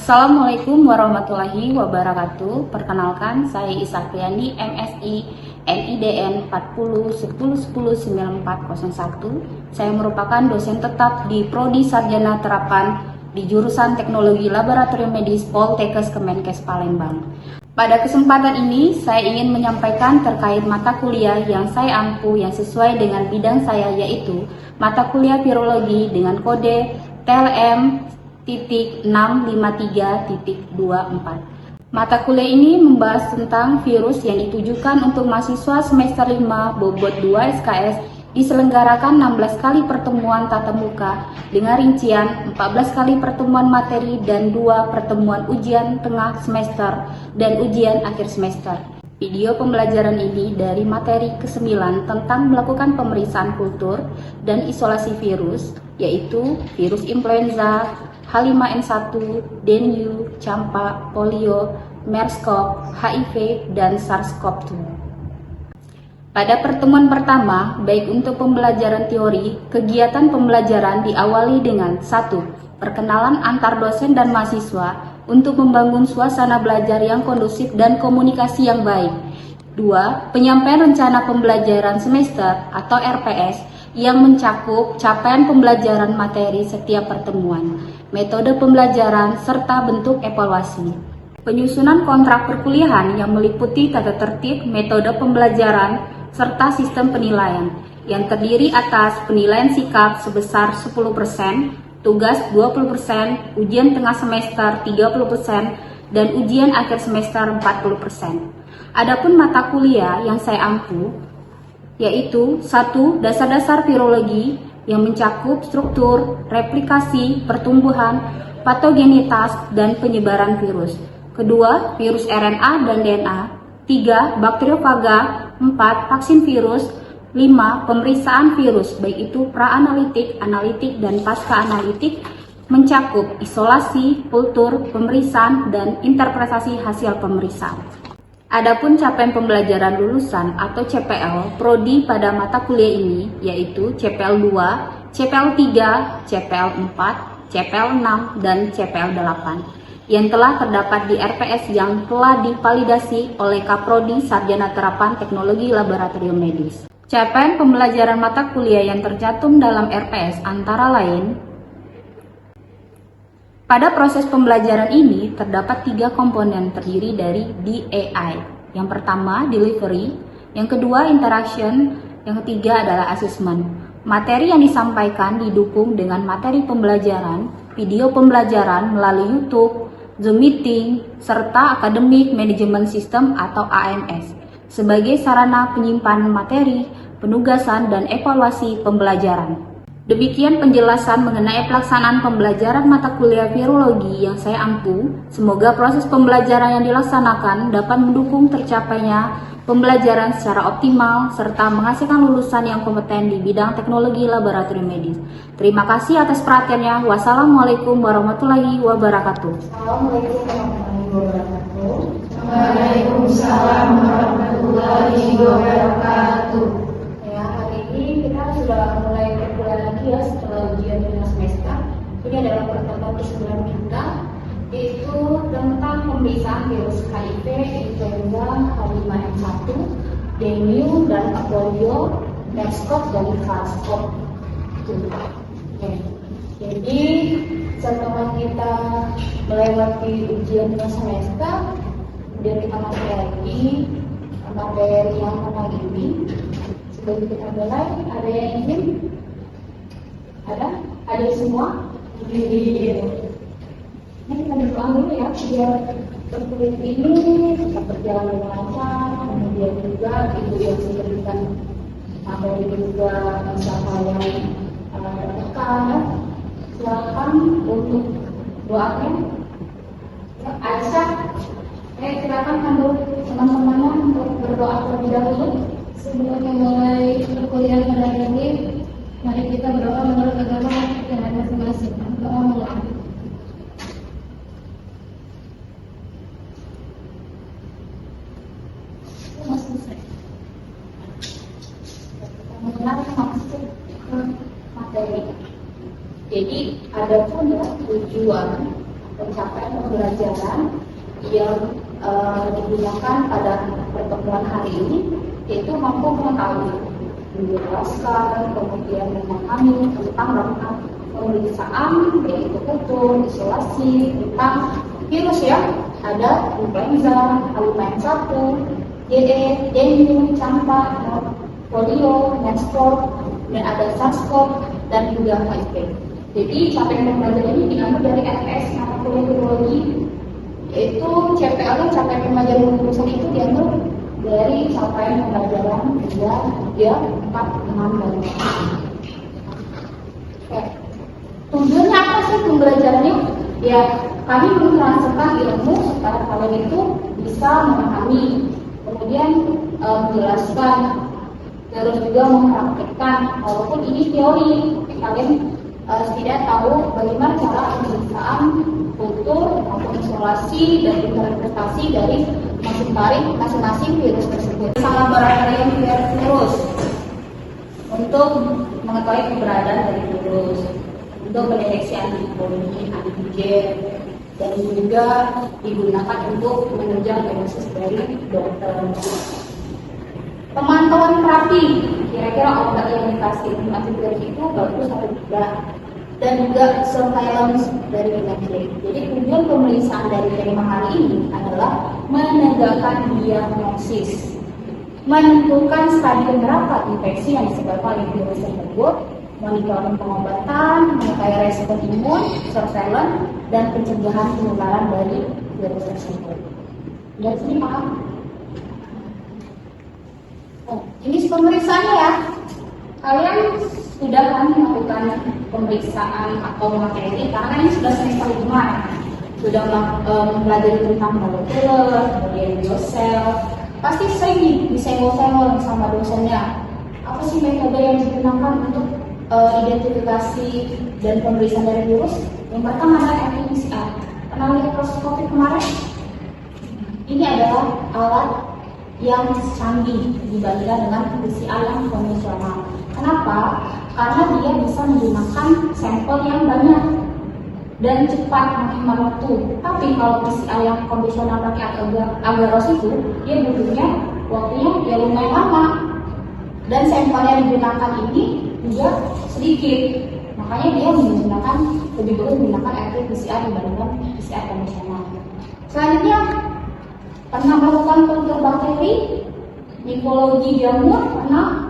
Assalamualaikum warahmatullahi wabarakatuh. Perkenalkan, saya Isapriani, MSI NIDN 4010109401. Saya merupakan dosen tetap di Prodi Sarjana Terapan di jurusan Teknologi Laboratorium Medis Poltekkes Kemenkes Palembang. Pada kesempatan ini, saya ingin menyampaikan terkait mata kuliah yang saya ampu yang sesuai dengan bidang saya, yaitu mata kuliah virologi dengan kode TLM.653.24. Mata kuliah ini membahas tentang virus yang ditujukan untuk mahasiswa semester 5 bobot 2 SKS, diselenggarakan 16 kali pertemuan tatap muka dengan rincian 14 kali pertemuan materi dan 2 pertemuan ujian tengah semester dan ujian akhir semester. Video pembelajaran ini dari materi ke-9 tentang melakukan pemeriksaan kultur dan isolasi virus, yaitu virus influenza, H5N1, dengue, campak, polio, MERS-CoV, HIV, dan SARS-CoV-2. Pada pertemuan pertama, baik untuk pembelajaran teori, kegiatan pembelajaran diawali dengan 1. Perkenalan antar dosen dan mahasiswa untuk membangun suasana belajar yang kondusif dan komunikasi yang baik. 2. Penyampaian rencana pembelajaran semester atau RPS yang mencakup capaian pembelajaran materi setiap pertemuan, metode pembelajaran, serta bentuk evaluasi. Penyusunan kontrak perkuliahan yang meliputi tata tertib, metode pembelajaran, serta sistem penilaian yang terdiri atas penilaian sikap sebesar 10%, tugas 20%, ujian tengah semester 30%, dan ujian akhir semester 40%. Adapun mata kuliah yang saya ampu yaitu 1. Dasar-dasar virologi yang mencakup struktur, replikasi, pertumbuhan, patogenitas, dan penyebaran virus. Kedua, virus RNA dan DNA. 3. Bakteriofaga. 4. Vaksin virus. 5. Pemeriksaan virus, baik itu pra-analitik, analitik, dan pasca-analitik, mencakup isolasi, kultur, pemeriksaan, dan interpretasi hasil pemeriksaan. Adapun capaian pembelajaran lulusan atau CPL prodi pada mata kuliah ini yaitu CPL 2, CPL 3, CPL 4, CPL 6, dan CPL 8 yang telah terdapat di RPS yang telah divalidasi oleh Kaprodi Sarjana Terapan Teknologi Laboratorium Medis. Capaian pembelajaran mata kuliah yang tercantum dalam RPS antara lain: pada proses pembelajaran ini terdapat 3 komponen terdiri dari DAI. Yang pertama, delivery, yang kedua, interaction, yang ketiga adalah assessment. Materi yang disampaikan didukung dengan materi pembelajaran, video pembelajaran melalui YouTube, Zoom meeting, serta Academic Management System atau AMS sebagai sarana penyimpanan materi, penugasan, dan evaluasi pembelajaran. Demikian penjelasan mengenai pelaksanaan pembelajaran mata kuliah virologi yang saya ampu. Semoga proses pembelajaran yang dilaksanakan dapat mendukung tercapainya pembelajaran secara optimal serta menghasilkan lulusan yang kompeten di bidang teknologi laboratorium medis. Terima kasih atas perhatiannya. Wassalamualaikum warahmatullahi wabarakatuh. Assalamualaikum warahmatullahi wabarakatuh. Waalaikumsalam warahmatullahi wabarakatuh. Ya, hari ini kita sudah mulai perkuliahan lagi ya setelah ujian tengah semester. Ini adalah pertemuan ke-9 kita, yaitu tentang pemeriksaan virus HIV, influenza, H5N1, dengue, dan polio, MERS-CoV, dan SARS-CoV-2. Jadi setelah kita melewati ujian tengah semester, kemudian kita masuk lagi materi yang tentang ini. Sebelum kita mulai, ada yang ingin? Ada semua? Ini kita berdoa dulu ya, biar perkuliahan ini tetap berjalan dengan lancar. Kemudian juga ibu yang memberikan materi juga pencapaian tertekan. Silakan untuk doakan. Aisyah, silakan pandu teman-temannya untuk berdoa terlebih dahulu. Sebelum memulai perkuliahan pada hari ini, mari kita berdoa menurut agama yang ada masing-masing. Doa mulai. Mengenal maksud materi. Jadi ada pun ya tujuan atau pencapaian pembelajaran yang digunakan pada pertemuan hari ini, yaitu mampu mengetahui, menjelaskan, kemudian memahami tentang rangka pemeriksaan, yaitu kultur, isolasi, tentang virus ya, ada influenza, H5N1, DE, dengue, campak, polio, mensport, dan ada SARS-CoV dan juga HIV. Jadi capaian pembelajaran ini diambil dari FS mata kuliah virologi, yaitu CPL, capaian pembelajaran lulusan itu diambil dari capaian pembelajaran 3, 4, 6, dan 5. Oke. Tujuannya apa sih pembelajarannya? Ya, kami mentransferkan ilmu supaya kalian itu bisa memahami, kemudian menjelaskan, terus juga mempraktikkan. Walaupun ini teori, kalian tidak tahu bagaimana cara pemeriksaan kultur maupun isolasi dan interpretasi dari masing-masing virus tersebut. Sama laboratorium virus untuk mengetahui keberadaan dari virus, untuk mendeteksi antibodi, antigen, dan juga digunakan untuk menunjang diagnosis dari dokter. Pemantauan terapi, kira-kira obat yang dikasih untuk antivirus itu bagus atau tidak, dan juga surveillance dari penyakit. Jadi tujuan pemeriksaan dari tema hari ini adalah menegakkan diagnosis, menentukan stadium berapa infeksi yang disebabkan oleh virus tersebut, monitoring pengobatan, mengetahui respon imun, surveillance, dan pencegahan penularan dari virus tersebut. Dari sini paham? Oh, ini pemeriksaannya ya. Kalian sudah kan melakukan pemeriksaan atau materi karena ini sudah semester 5, sudah mempelajari tentang molekuler, kemudian biosel. Pasti sering nih disenggol-senggol sama dosennya. Apa sih metode yang digunakan untuk identifikasi dan pemeriksaan dari virus? Yang pertama adalah RT-PCR. Pernah lihat proses COVID kemarin? Ini adalah alat yang canggih dibandingkan dengan PCR yang konvensional. Kenapa? Karena dia bisa menggunakan sampel yang banyak dan cepat menghemat waktu. Tapi kalau PCR yang konvensional pakai agar-agar itu, dia butuhnya waktunya ya lumayan lama. Dan sampel yang digunakan ini juga sedikit. Makanya dia lebih bagus menggunakan RT-PCR dibandingkan PCR konvensional. Selanjutnya, pernah melakukan kultur bakteri, mikologi jamur, pernah?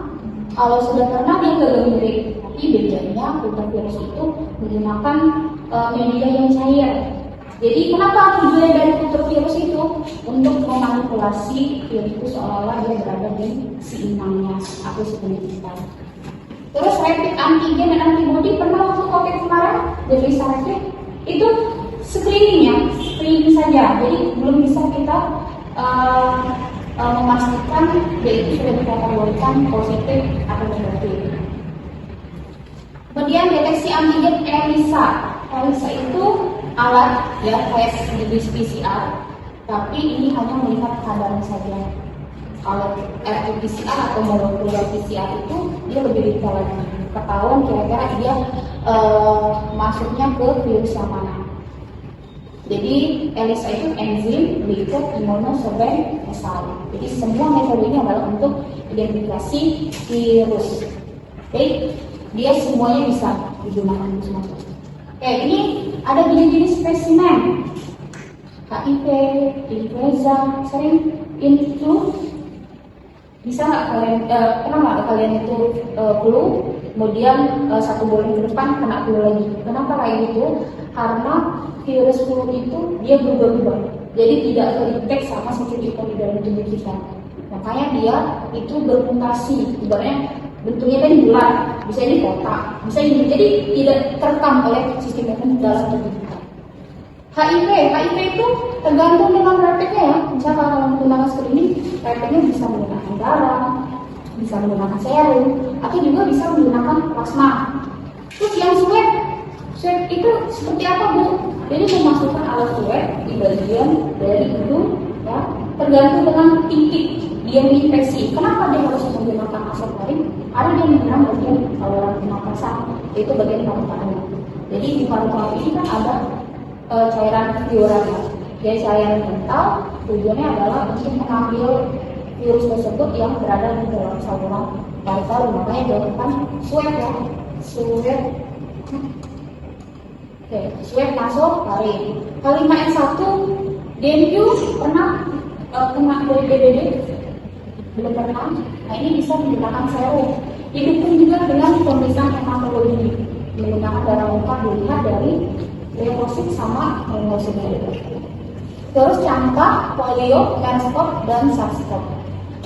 Kalau sudah pernah dia agak mirip, tapi bedanya kultur virus itu menggunakan media yang cair. Jadi kenapa tujuannya dari kultur virus itu? Untuk memanipulasi virus itu seolah-olah dia berada di si inangnya atau si penyuntikan. Terus rapid antigen dan antibody pernah waktu COVID kemarin, dari rapid itu screening saja. Jadi belum bisa kita memastikan dia itu sudah dikategorikan positif atau negatif. Kemudian deteksi antigen ELISA. ELISA itu alat ya kayak jenis PCR, tapi ini hanya melihat kadarnya saja. Kalau RT-PCR atau molekuler PCR itu dia lebih detail lagi, ketahuan kira-kira dia masuknya ke virus yang mana. Jadi ELISA itu enzim liquid immunosorbent-assay. Jadi semua metode ini adalah untuk identifikasi virus. Oke, dia semuanya bisa digunakan semua. Oke, ini ada jenis-jenis spesimen. HIV, influenza, sering influ. Bisa nggak kalian pernah nggak kalian itu flu, kemudian 1 bulan ke depan kena flu lagi? Kenapa kayak gitu? Karena virus flu itu dia berubah-ubah, jadi tidak terdetek sama sistem imun di dalam tubuh kita. Makanya dia itu bermutasi, ibaratnya bentuknya kan bulat, bisa ini kotak, bisa ini, jadi tidak terekam oleh sistem imun di dalam tubuh kita. HIV itu tergantung dengan rapidnya ya. Misalnya kalau menggunakan screening, rapidnya bisa menggunakan darah, bisa menggunakan serum, atau juga bisa menggunakan plasma. Terus yang swab itu seperti apa Bu? Jadi memasukkan alat swab di bagian dari hidung, ya, tergantung dengan titik dia menginfeksi. Kenapa dia harus menggunakan nasofaring? Karena dia menggunakan bagian saluran pernapasan, yaitu bagian paru-paru. Jadi di paru-paru ini kan ada cairan vioran ya. Jadi cairan kental tujuannya adalah untuk mengambil virus tersebut yang berada di dalam saluran paru-paru. Makanya dilakukan swab ya, swab. Oke, swab masuk tarik. K5N1 dengue pernah kena DBD? Belum pernah. Nah ini bisa menggunakan serum. Didukung juga dengan pemeriksaan hematologi menggunakan darah lengkap dilihat dari leukosit sama monosit. Terus campak, polio, menspot, dan SARS-CoV.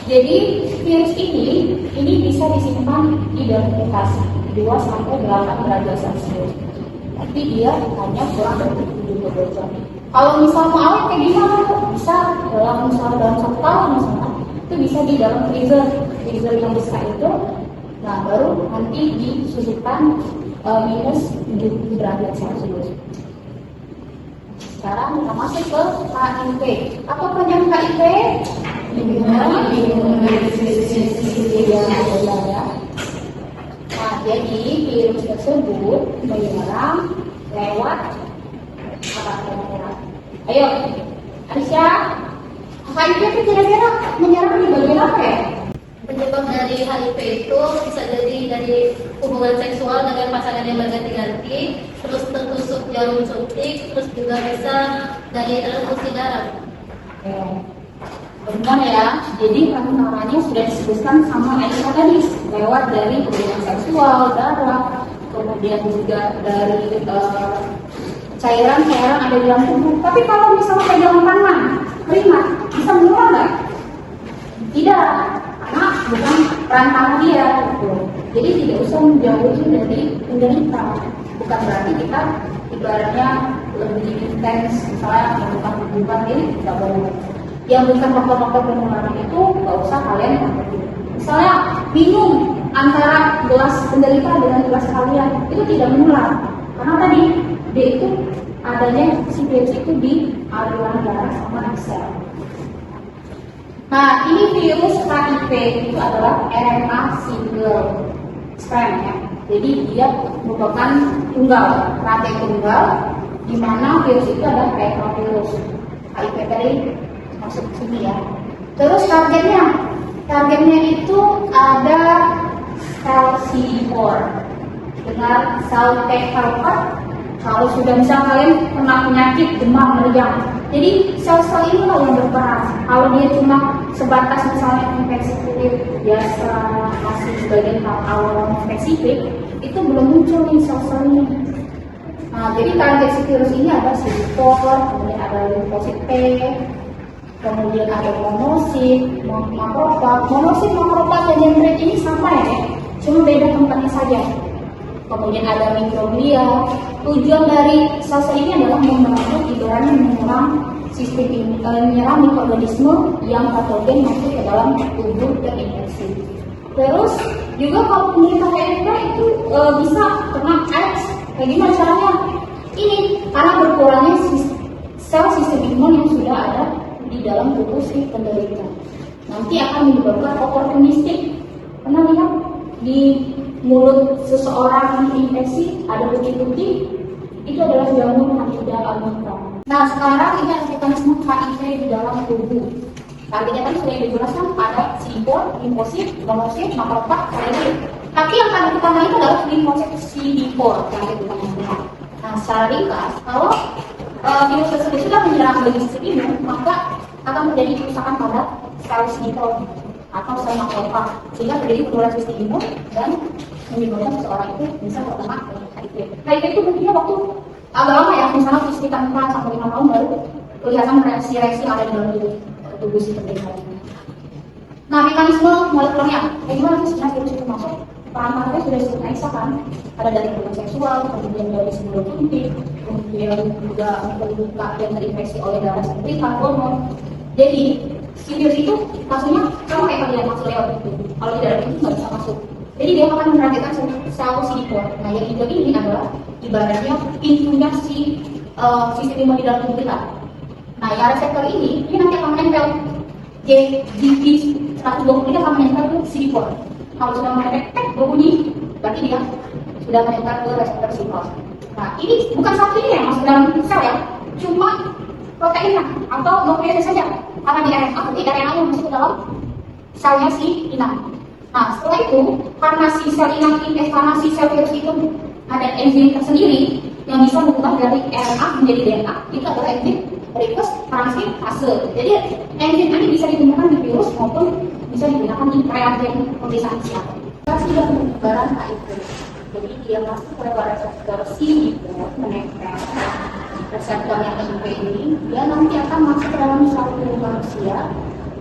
Jadi virus ini bisa disimpan di dalam kulkas 2 sampai 8 derajat Celcius. Tapi dia hanya kurang dari 70 jam. Kalau misal mau awet kayak gimana? Bisa dalam 1 tahun misalnya, itu bisa di dalam freezer yang besar itu. Nah baru nanti disusupkan minus 70 derajat Celcius. Sekarang kita masuk ke HIV. Apa panjang HIV? Nah, jadi virus tersebut menyerang lewat apa kira-kira? Ayo, Aisyah, HIV itu kira-kira menyerang di bagian apa ya? Penyebab dari HIV itu bisa jadi dari hubungan seksual dengan pasangan yang berganti-ganti, terus tertusuk jarum suntik, terus juga bisa dari transfusi darah. Benar ya, jadi penularannya sudah disebutkan sama Aisyah tadi, lewat dari hubungan seksual, darah, kemudian juga dari cairan-cairan ada di dalam tubuh. Tapi kalau misalnya pegangan tangan, keringat, bisa menular nggak? Tidak, karena bukan rantangan dia. Gitu. Jadi tidak usah menjauhi dari penderita. Bukan berarti kita ibaratnya lebih intens, misalnya melakukan hubungan ini tidak boleh. Yang bukan faktor-faktor penularan itu nggak usah kalian lakukan. Misalnya minum antara gelas penderita dengan gelas kalian itu tidak menular, karena tadi dia itu adanya si virus itu di aliran darah sama di sel. Nah ini virus HIV itu adalah RNA single strand ya. Jadi dia merupakan tunggal, rantai tunggal, di mana virus itu adalah retrovirus. HIV tadi masuk ke sini ya. Terus targetnya itu ada sel CD4 dengan sel T helper. Kalau sudah bisa kalian kena penyakit demam meriang, jadi sel-sel ini yang berperan. Kalau dia cuma sebatas misalnya infeksi kulit biasa, masih sebagian awal spesifik, itu belum muncul nih sel-sel ini. Nah, jadi target si virus ini ada CD4, kemudian ada limfosit T, kemudian ada monosit, makrofag, dan dendrit ini sama ya, cuma beda tempatnya saja. Kemudian ada mikroglia. Tujuan dari sel-sel ini adalah membantu ibaratnya menyerang sistem menyerang mikroorganisme yang patogen masuk ke dalam tubuh terinfeksi. Terus juga kalau penderita HIV itu bisa kena AIDS. Kayak gimana caranya? Ini karena berkurangnya sel sistem imun yang sudah ada di dalam tubuh si penderita. Nanti akan menyebabkan oportunistik. Pernah lihat di mulut seseorang yang infeksi ada putih-putih, itu adalah jamur candida albicans. Nah sekarang ini ada mekanisme HIV di dalam tubuh. Targetnya kan sudah dijelaskan pada CD4, limfosit, monosit, makrofag, dendrit. Tapi yang target utama itu adalah limfosit CD4 target utama. Nah secara ringkas, kalau virus tersebut sudah menyerang bagi sistem imun, maka akan terjadi kerusakan pada sel CD4 atau sel makrofag, sehingga terjadi penurunan sistem imun dan menyebabkan seseorang itu bisa terkena HIV. HIV itu mungkin waktu agak lama ya, misalnya sekitar 4 sampai 5 tahun baru kelihatan reaksi-reaksi yang ada di dalam tubuh si penderita. Nah, mekanisme molekulernya, bagaimana sih sebenarnya virus itu masuk? Peran-perannya sudah disebut Aisyah kan, ada dari hubungan seksual, kemudian dari sebelum suntik, kemudian juga luka yang terinfeksi oleh darah seperti hormon. Jadi si virus itu maksudnya sama kayak kalian masuk lewat itu. Kalau tidak ada itu nggak bisa masuk. Jadi dia akan menargetkan sel CD4. Nah yang hijau ini adalah ibaratnya pintunya si sistem imun di dalam tubuh kita. Nah yang reseptor ini nanti akan menempel JGP120 ini akan menempel ke CD4. Kalau sudah menempel berbunyi, berarti dia sudah menempel ke reseptor CD4. Nah ini bukan satu ini yang masuk dalam sel ya. cuma proteinnya atau nukleusnya saja, karena di RNA yang masuk ke dalam selnya si inang. Nah, setelah itu karena si sel inang ini, karena si sel virus itu ada enzim tersendiri yang bisa mengubah dari RNA menjadi DNA, itu adalah enzim reverse transkriptase. Jadi enzim ini bisa ditemukan di virus maupun bisa digunakan di reagen pemeriksaan kesehatan. Sudah penyebaran HIV, jadi dia masuk lewat reseptor C menempel reseptor yang HIV ini, dia nanti akan masuk ke dalam sel tubuh manusia.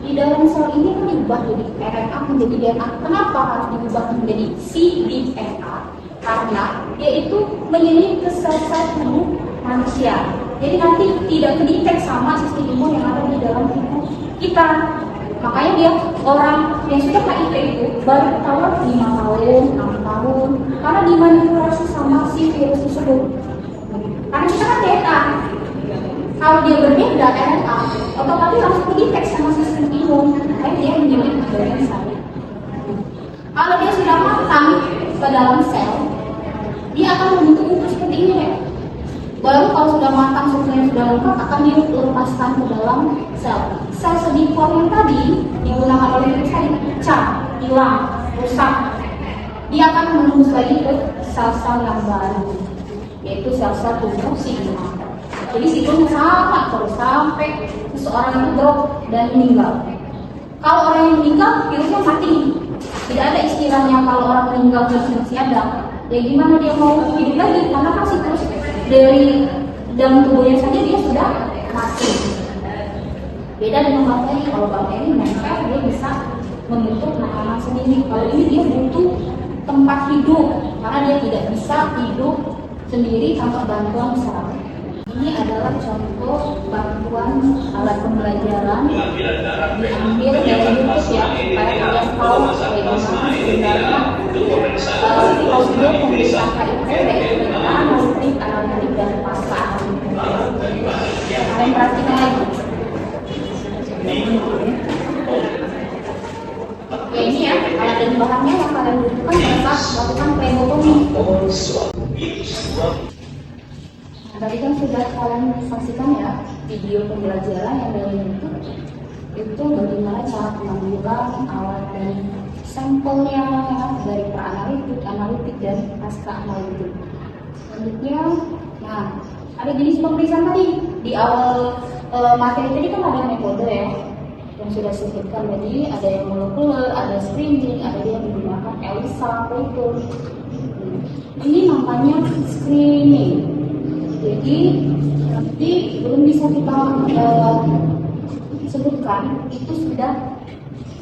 Di dalam sel ini kan diubah jadi RNA menjadi DNA. Kenapa harus diubah menjadi cDNA? Karena dia itu menyelinap ke sel-sel tubuh manusia. Jadi nanti tidak terdetek sama sistem imun yang ada di dalam tubuh kita. Makanya dia orang yang sudah HIV itu baru ketahuan 5 tahun, 6 tahun, karena dimanipulasi sama si virus tersebut. Karena kita kan DNA. Kalau dia berbeda RNA, otomatis langsung terdetek sama sistem imun. Makanya dia menjadi bagian saya. Kalau dia sudah matang ke dalam sel, dia akan membentuk kuku seperti ini ya. Baru kalau sudah matang, semuanya sudah lengkap, akan dilepaskan ke dalam sel. Sel sedipor yang tadi, yang digunakan oleh virus tadi, pecah, hilang, rusak. Dia akan menembus lagi ke sel-sel yang baru, yaitu sel-sel tubuh si inang. Jadi siklusnya sama terus sampai seseorang itu drop dan meninggal. Kalau orang yang meninggal, virusnya mati. Tidak ada istilahnya kalau orang meninggal virusnya masih ada. Ya gimana dia mau hidup lagi? Karena kan siklus dari dalam tubuhnya saja dia sudah mati. Beda dengan bakteri. Kalau bakteri menempel, dia bisa membentuk makanan sendiri. Kalau ini dia butuh tempat hidup, karena dia tidak bisa hidup sendiri tanpa bantuan sel. Ini adalah contoh bantuan alat pembelajaran diambil dari YouTube ya, supaya kalian tahu bagaimana sebenarnya audio pemeriksaan HIV yaitu analitik, analitik dan pasca analitik. Kalian perhatikan lagi. Ya ini ya, alat dan bahannya yang kalian butuhkan pada saat melakukan plebotomi. Tadi kan sudah kalian saksikan ya video pembelajaran yang dari YouTube itu bagaimana cara pengambilan alat dan sampelnya ya, dari praanalitik, analitik dan pasca analitik. Selanjutnya, nah ada jenis pemeriksaan tadi di awal materi tadi kan ada metode ya yang sudah disebutkan tadi, ada yang molekuler, ada screening, ada yang menggunakan ELISA, Plato. Ini namanya screening. Jadi nanti belum bisa kita sebutkan itu sudah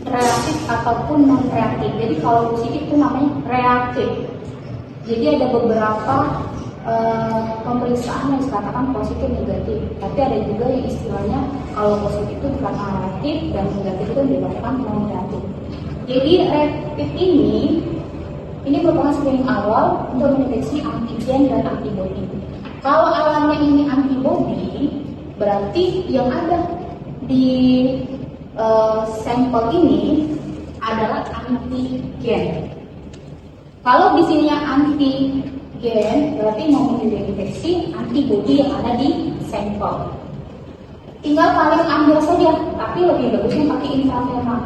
reaktif ataupun non reaktif. Jadi kalau positif itu namanya reaktif. Jadi ada beberapa pemeriksaan yang dikatakan positif negatif. Tapi ada juga yang istilahnya kalau positif itu dikatakan reaktif dan negatif itu dikatakan non reaktif. Jadi reaktif ini merupakan screening awal untuk mendeteksi antigen dan antibodi. Kalau awalnya ini antibodi, berarti yang ada di sampel ini adalah antigen. Kalau di sini antigen, berarti mau mendeteksi antibodi yang ada di sampel. Tinggal kalian ambil saja, tapi lebih bagusnya pakai intravenous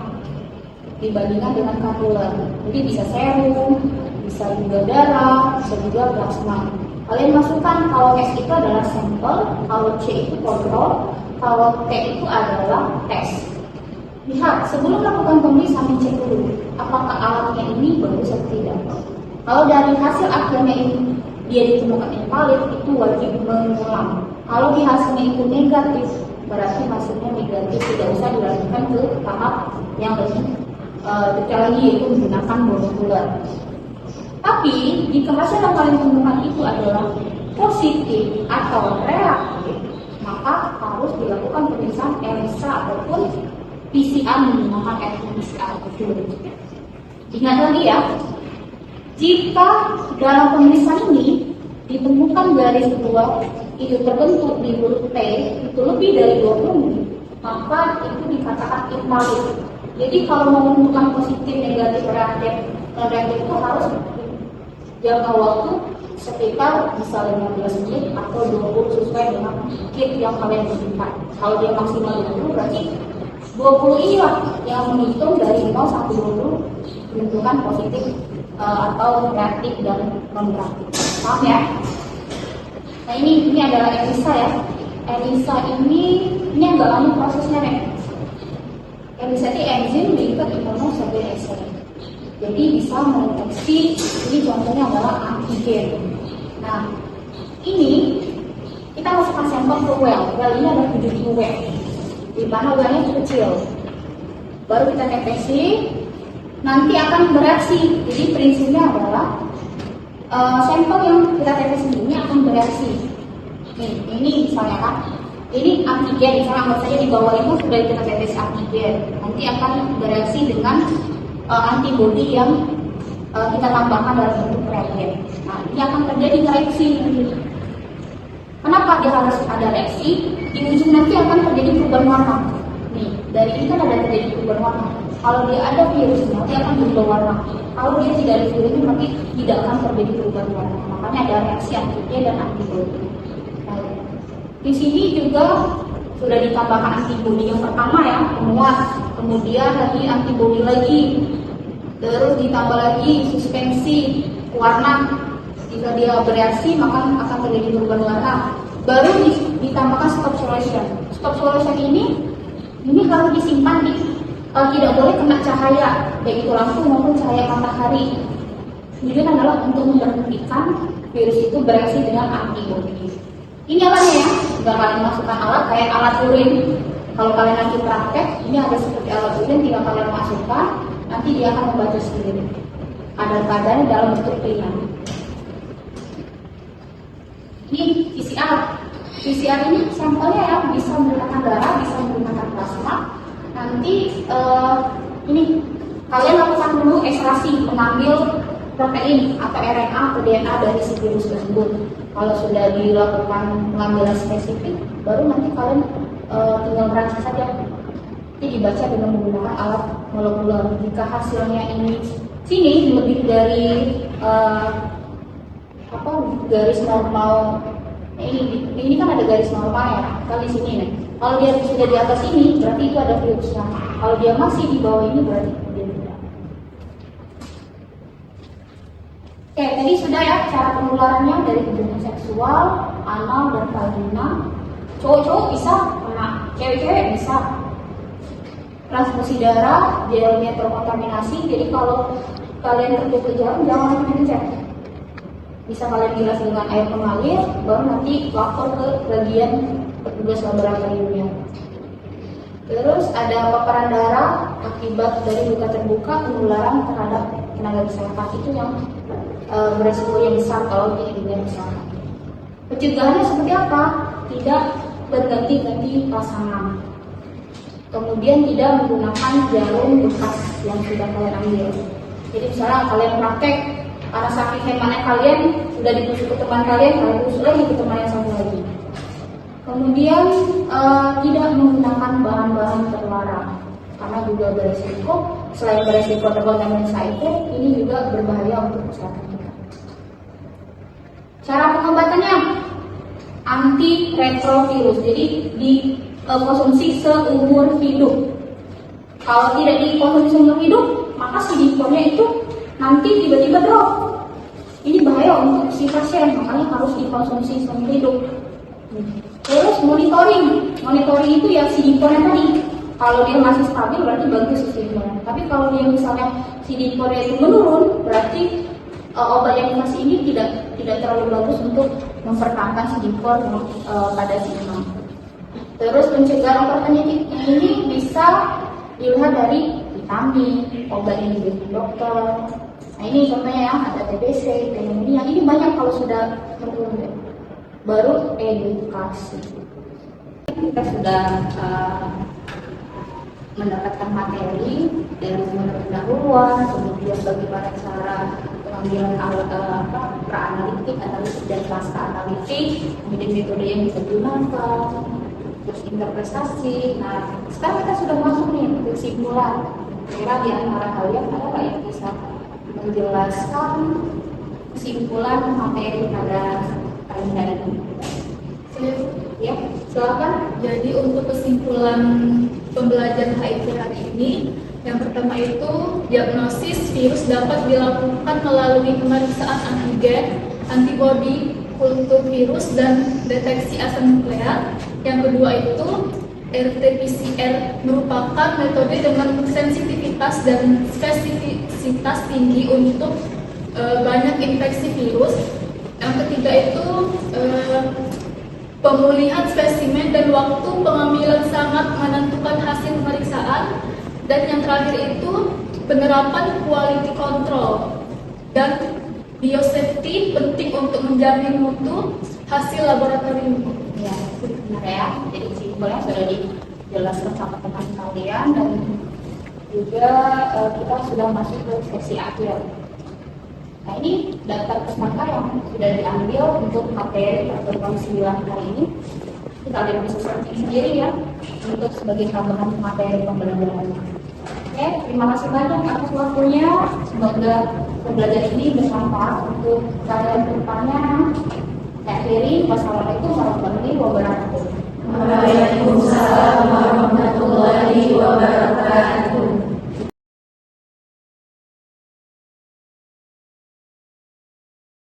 dibandingkan dengan kapiler. Jadi bisa serum, bisa juga darah, bisa juga plasma. Kalian masukkan, kalau S itu adalah sampel, kalau C itu kontrol, kalau T itu adalah tes. Lihat, sebelum melakukan pemeriksaan dicek dulu apakah alatnya ini bagus atau tidak. Kalau dari hasil akhirnya ini dia ditemukan invalid, itu wajib mengulang. Kalau di hasilnya itu negatif, berarti hasilnya negatif, tidak usah dilanjutkan ke tahap yang lebih detail lagi, yaitu menggunakan molekuler. Tapi jika hasil yang kalian temukan itu adalah positif atau reaktif, maka harus dilakukan pemeriksaan ELISA ataupun PCR menggunakan RT-PCR. Ingat lagi ya, jika dalam pemeriksaan ini ditemukan dari sebuah itu terbentuk di huruf T itu lebih dari 20 menit, maka itu dikatakan invalid. Jadi kalau mau menentukan positif, negatif, reaktif itu harus jangka waktu sekitar bisa 15 menit atau 20 sesuai dengan kit yang kalian butuhkan. Kalau dia maksimal 20 berarti 20 inilah yang menghitung dari 0 sampai 20 menentukan positif atau reaktif dan non reaktif. Paham ya? Nah ini adalah ELISA ya. ELISA ini agak lama prosesnya nih. ELISA itu enzim diikat imunosekresi. Jadi bisa mendeteksi, ini contohnya adalah antigen. Nah, ini kita masukkan sampel ke well ini ada 70 well, di mana well-nya kecil. Baru kita tetesi, nanti akan bereaksi. Jadi prinsipnya adalah sampel yang kita tetesi ini akan bereaksi. Ini misalnya kan, ini antigen, misalnya anggap saja di bawah itu sudah kita tetes antigen. Nanti akan bereaksi dengan antibodi yang kita tambahkan dalam bentuk reagen. Nah, ini akan terjadi reaksi. Kenapa dia harus ada reaksi? Di ujung nanti akan terjadi perubahan warna. Nih, dari ini kan ada terjadi perubahan warna. Kalau dia ada virus, nanti akan berubah warna. Kalau dia tidak ada virus, nanti tidak akan terjadi perubahan warna. Makanya ada reaksi antigen dan antibodi. Nah, di sini juga sudah ditambahkan antibodi yang pertama ya, penguat. Kemudian lagi antibodi lagi. Terus ditambah lagi suspensi warna. Jika dia bereaksi maka akan terjadi perubahan warna. Baru ditambahkan stop solution. Stop solution ini harus disimpan tidak boleh kena cahaya, baik itu lampu maupun cahaya matahari. Ini adalah untuk memberhentikan virus itu bereaksi dengan antibodi. Ini alatnya ya, tinggal kalian masukkan alat kayak alat urin. Kalau kalian nanti praktek, ini ada seperti alat urin, tinggal kalian masukkan, nanti dia akan membaca sendiri. Kadang-kadang dalam bentuk ringan. Ini PCR. PCR ini sampelnya ya, bisa menggunakan darah, bisa menggunakan plasma. Nanti ini kalian lakukan dulu ekstraksi, mengambil protein atau RNA atau DNA dari si virus tersebut. Kalau sudah dilakukan pengambilan spesifik, baru nanti kalian tinggal merancang saja. Ini dibaca dengan menggunakan alat molekuler. Jika hasilnya ini sini lebih dari garis normal, ini kan ada garis normal ya, kali sini nih. Kalau dia sudah di atas ini, berarti itu ada virusnya. Kalau dia masih di bawah ini, berarti dia tidak. Oke, tadi sudah ya cara penularannya dari hubungan seksual, anal dan vagina. Cowok-cowok bisa kena, cewek-cewek bisa. Transfusi darah, gelnya terkontaminasi. Jadi kalau kalian terjatuh jarum, jangan langsung dicek. Bisa kalian bilas dengan air mengalir, baru nanti lapor ke bagian petugas laboratoriumnya. Terus ada paparan darah akibat dari luka terbuka, penularan terhadap tenaga kesehatan itu yang beresiko yang besar kalau di dunia usaha. Pencegahannya seperti apa? Tidak berganti-ganti pasangan. Kemudian tidak menggunakan jarum bekas yang sudah kalian ambil. Jadi misalnya kalian praktek, karena saking hematnya kalian sudah ditusuk ke teman kalian tusuk lagi ke teman yang satu lagi. Kemudian tidak menggunakan bahan-bahan terlarang, karena juga beresiko, selain beresiko terkontaminasi HIV, ini juga berbahaya untuk kesehatan kita. Cara pengobatannya antiretrovirus, jadi dikonsumsi seumur hidup. Kalau tidak dikonsumsi seumur hidup, maka CD4-nya itu nanti tiba-tiba drop. Ini bahaya untuk si pasien, makanya harus dikonsumsi seumur hidup. Terus monitoring itu ya CD4-nya tadi. Kalau dia masih stabil berarti bagus CD4-nya. Tapi kalau dia misalnya CD4-nya itu menurun, berarti obat yang dikasih ini tidak terlalu bagus untuk mempertahankan CD4 pada si imam. Terus pencegahan obat penyakit ini bisa dilihat dari vitamin, obat yang diberi dokter. Nah ini contohnya ya, ada TBC, pneumonia. Ini banyak kalau sudah menurun. Baru edukasi. Kita sudah mendapatkan materi dari pendahuluan, kemudian bagaimana cara pengambilan pra-analitik, analitik dan pasca analitik, kemudian metode yang kita gunakan, terus interpretasi. Nah, sekarang kita sudah masuk nih ke kesimpulan. Kira di antara kalian ada nggak yang bisa menjelaskan kesimpulan materi pada kali ini. Ya, silakan. Jadi untuk kesimpulan pembelajaran HIV hari ini, yang pertama itu diagnosis virus dapat dilakukan melalui pemeriksaan antigen, antibodi, kultur virus, dan deteksi asam nukleat. Yang kedua itu RT-PCR merupakan metode dengan sensitivitas dan spesifisitas tinggi untuk banyak infeksi virus. Yang ketiga itu pemulihan spesimen dan waktu pengambilan sangat menentukan hasil pemeriksaan. Dan yang terakhir itu penerapan quality control dan biosafety penting untuk menjamin mutu hasil laboratorium. Ya, benar ya. Jadi kesimpulannya sudah dijelaskan sama teman kalian dan juga kita sudah masuk ke sesi akhir. Nah, ini daftar peserta yang sudah diambil untuk materi pertemuan 9 kali ini. Kalian bisa searching sendiri ya untuk sebagai tambahan materi pembelajaran. Oke, terima kasih banyak atas waktunya. Semoga pembelajaran ini bermanfaat untuk kalian ke depannya. Saya akhiri. Wassalamualaikum warahmatullahi wabarakatuh. Waalaikumsalam warahmatullahi wabarakatuh.